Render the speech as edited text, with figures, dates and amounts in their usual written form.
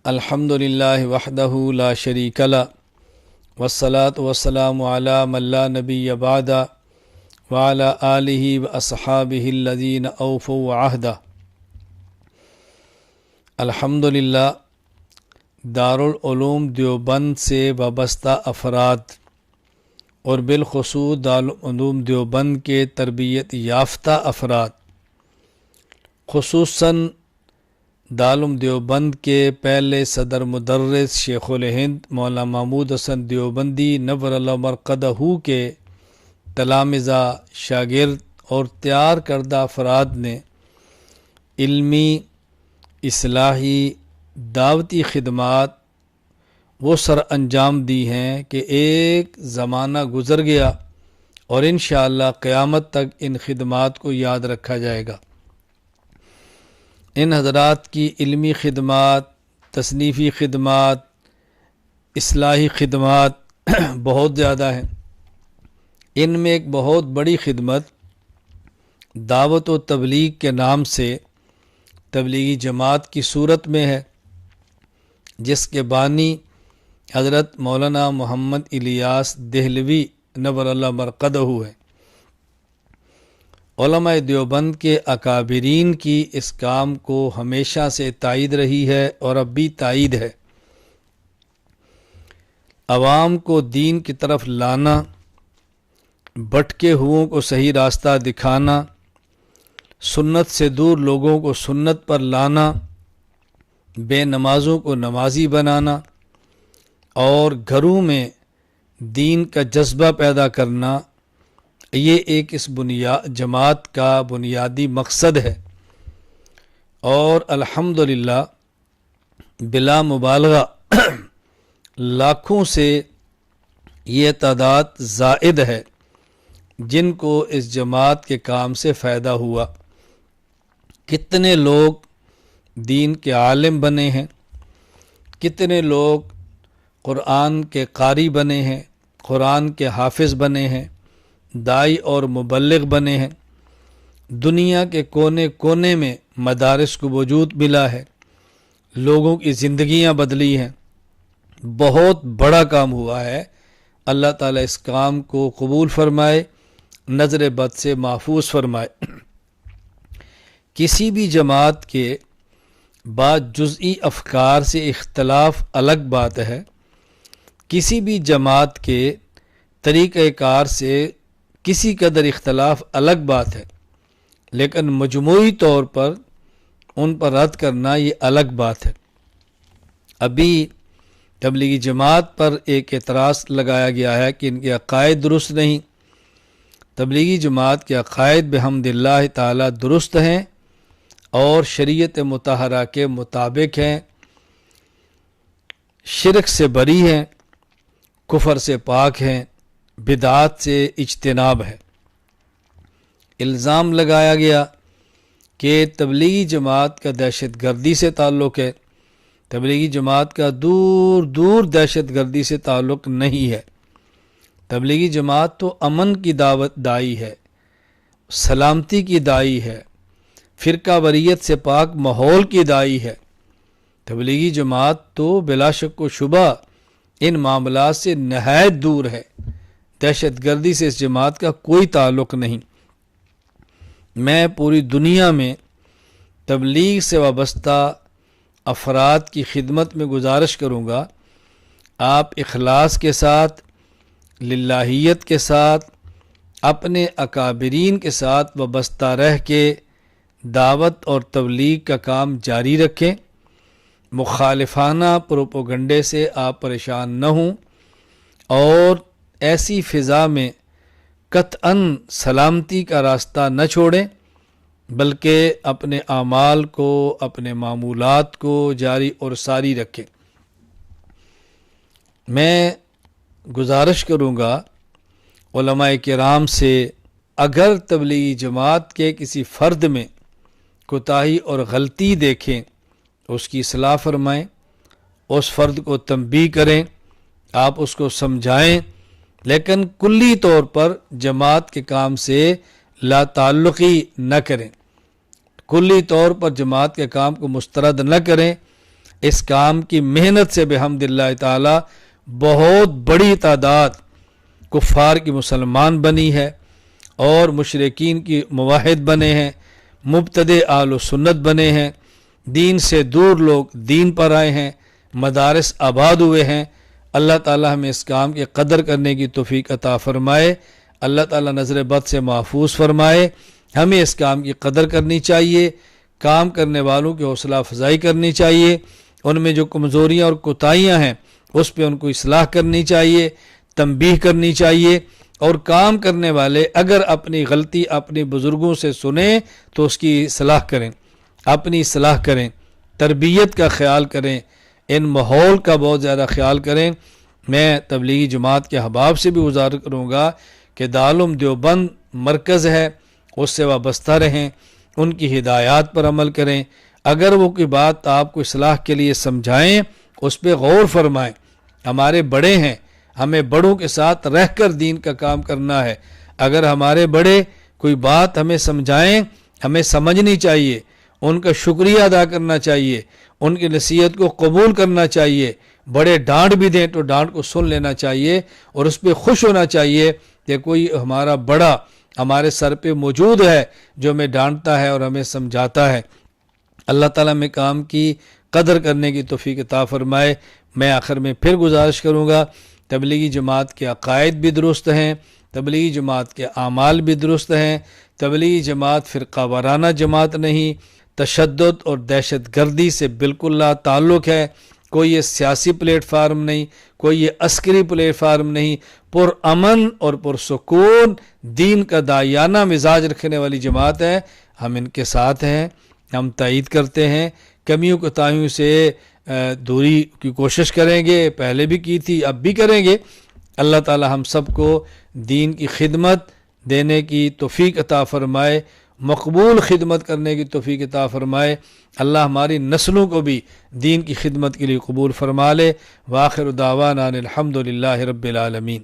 الحمدللہ وحدہ لا شریک لہ والصلاة والسلام علی من لا نبی بعدہ وعلی آلہ واصحابہ الذین اوفوا عہدہ۔ الحمدللہ دارالعلوم دیوبند سے وابستہ افراد اور بالخصوص دارالعلوم دیوبند کے تربیت یافتہ افراد، خصوصاً دارالعلوم دیوبند کے پہلے صدر مدرس شیخ الہند مولانا محمود حسن دیوبندی نور اللہ مرقدہ کے تلامذہ، شاگرد اور تیار کردہ افراد نے علمی، اصلاحی، دعوتی خدمات وہ سر انجام دی ہیں کہ ایک زمانہ گزر گیا اور انشاءاللہ قیامت تک ان خدمات کو یاد رکھا جائے گا۔ ان حضرات کی علمی خدمات، تصنیفی خدمات، اصلاحی خدمات بہت زیادہ ہیں۔ ان میں ایک بہت بڑی خدمت دعوت و تبلیغ کے نام سے تبلیغی جماعت کی صورت میں ہے، جس کے بانی حضرت مولانا محمد الیاس دہلوی نور اللہ مرقدہ ہیں۔ علماء دیوبند کے اکابرین کی اس کام کو ہمیشہ سے تائید رہی ہے اور اب بھی تائید ہے۔ عوام کو دین کی طرف لانا، بھٹکے ہوئوں کو صحیح راستہ دکھانا، سنت سے دور لوگوں کو سنت پر لانا، بے نمازوں کو نمازی بنانا اور گھروں میں دین کا جذبہ پیدا کرنا، یہ ایک اس جماعت کا بنیادی مقصد ہے۔ اور الحمدللہ بلا مبالغہ لاکھوں سے یہ تعداد زائد ہے جن کو اس جماعت کے کام سے فائدہ ہوا۔ کتنے لوگ دین کے عالم بنے ہیں، کتنے لوگ قرآن کے قاری بنے ہیں، قرآن کے حافظ بنے ہیں، داعی اور مبلغ بنے ہیں، دنیا کے کونے کونے میں مدارس کو وجود ملا ہے، لوگوں کی زندگیاں بدلی ہیں۔ بہت بڑا کام ہوا ہے۔ اللہ تعالیٰ اس کام کو قبول فرمائے، نظر بد سے محفوظ فرمائے۔ کسی بھی جماعت کے بعض جزئی افکار سے اختلاف الگ بات ہے، کسی بھی جماعت کے طریقہ کار سے کسی قدر اختلاف الگ بات ہے، لیکن مجموعی طور پر ان پر رد کرنا یہ الگ بات ہے۔ ابھی تبلیغی جماعت پر ایک اعتراض لگایا گیا ہے کہ ان کے عقائد درست نہیں۔ تبلیغی جماعت کے عقائد بحمد اللہ تعالی درست ہیں اور شریعت مطہرہ کے مطابق ہیں، شرک سے بری ہیں، کفر سے پاک ہیں، بدعات سے اجتناب ہے۔ الزام لگایا گیا کہ تبلیغی جماعت کا دہشت گردی سے تعلق ہے۔ تبلیغی جماعت کا دور دور دہشت گردی سے تعلق نہیں ہے۔ تبلیغی جماعت تو امن کی دعوت دائی ہے، سلامتی کی دائی ہے، فرقہ واریت سے پاک ماحول کی دائی ہے۔ تبلیغی جماعت تو بلا شک و شبہ ان معاملات سے نہایت دور ہے۔ دہشت گردی سے اس جماعت کا کوئی تعلق نہیں۔ میں پوری دنیا میں تبلیغ سے وابستہ افراد کی خدمت میں گزارش کروں گا، آپ اخلاص کے ساتھ، للہیت کے ساتھ، اپنے اکابرین کے ساتھ وابستہ رہ کے دعوت اور تبلیغ کا کام جاری رکھیں۔ مخالفانہ پروپیگنڈے سے آپ پریشان نہ ہوں اور ایسی فضا میں قطعاً سلامتی کا راستہ نہ چھوڑیں، بلکہ اپنے اعمال کو، اپنے معمولات کو جاری اور ساری رکھیں۔ میں گزارش کروں گا علماء کرام سے، اگر تبلیغی جماعت کے کسی فرد میں کوتاہی اور غلطی دیکھیں اس کی اصلاح فرمائیں، اس فرد کو تنبیہ کریں، آپ اس کو سمجھائیں، لیکن کلی طور پر جماعت کے کام سے لا تعلقی نہ کریں، کلی طور پر جماعت کے کام کو مسترد نہ کریں۔ اس کام کی محنت سے بحمد اللہ تعالی بہت بڑی تعداد کفار کی مسلمان بنی ہے اور مشرکین کی موحد بنے ہیں، مبتدع اہل و سنت بنے ہیں، دین سے دور لوگ دین پر آئے ہیں، مدارس آباد ہوئے ہیں۔ اللہ تعالی ہمیں اس کام کی قدر کرنے کی توفیق عطا فرمائے، اللہ تعالی نظر بد سے محفوظ فرمائے۔ ہمیں اس کام کی قدر کرنی چاہیے، کام کرنے والوں کی حوصلہ افزائی کرنی چاہیے، ان میں جو کمزوریاں اور کوتاہیاں ہیں اس پہ ان کو اصلاح کرنی چاہیے، تنبیہ کرنی چاہیے، اور کام کرنے والے اگر اپنی غلطی اپنے بزرگوں سے سنیں تو اس کی اصلاح کریں، اپنی اصلاح کریں، تربیت کا خیال کریں، ان ماحول کا بہت زیادہ خیال کریں۔ میں تبلیغی جماعت کے احباب سے بھی گزارش کروں گا کہ دارالعلوم دیوبند مرکز ہے، اس سے وابستہ رہیں، ان کی ہدایات پر عمل کریں۔ اگر وہ کوئی بات آپ کو اصلاح کے لیے سمجھائیں اس پہ غور فرمائیں۔ ہمارے بڑے ہیں، ہمیں بڑوں کے ساتھ رہ کر دین کا کام کرنا ہے۔ اگر ہمارے بڑے کوئی بات ہمیں سمجھائیں ہمیں سمجھنی چاہیے، ان کا شکریہ ادا کرنا چاہیے، ان کی نصیحت کو قبول کرنا چاہیے۔ بڑے ڈانٹ بھی دیں تو ڈانٹ کو سن لینا چاہیے اور اس پہ خوش ہونا چاہیے کہ کوئی ہمارا بڑا ہمارے سر پہ موجود ہے جو ہمیں ڈانٹتا ہے اور ہمیں سمجھاتا ہے۔ اللہ تعالیٰ میں کام کی قدر کرنے کی توفیق عطا فرمائے۔ میں آخر میں پھر گزارش کروں گا، تبلیغی جماعت کے عقائد بھی درست ہیں، تبلیغی جماعت کے اعمال بھی درست ہیں، تبلیغی جماعت فرقہ وارانہ جماعت نہیں، تشدد اور دہشت گردی سے بالکل لا تعلق ہے، کوئی یہ سیاسی پلیٹ فارم نہیں، کوئی یہ عسکری پلیٹ فارم نہیں، پرامن اور پرسکون دین کا داعیانہ مزاج رکھنے والی جماعت ہے۔ ہم ان کے ساتھ ہیں، ہم تائید کرتے ہیں، کمیوں کوتاہیوں سے دوری کی کوشش کریں گے، پہلے بھی کی تھی اب بھی کریں گے۔ اللہ تعالی ہم سب کو دین کی خدمت دینے کی توفیق عطا فرمائے، مقبول خدمت کرنے کی توفیق عطا فرمائے۔ اللہ ہماری نسلوں کو بھی دین کی خدمت کے لیے قبول فرما لے۔ وآخر دعوانا الحمد للہ رب العالمین۔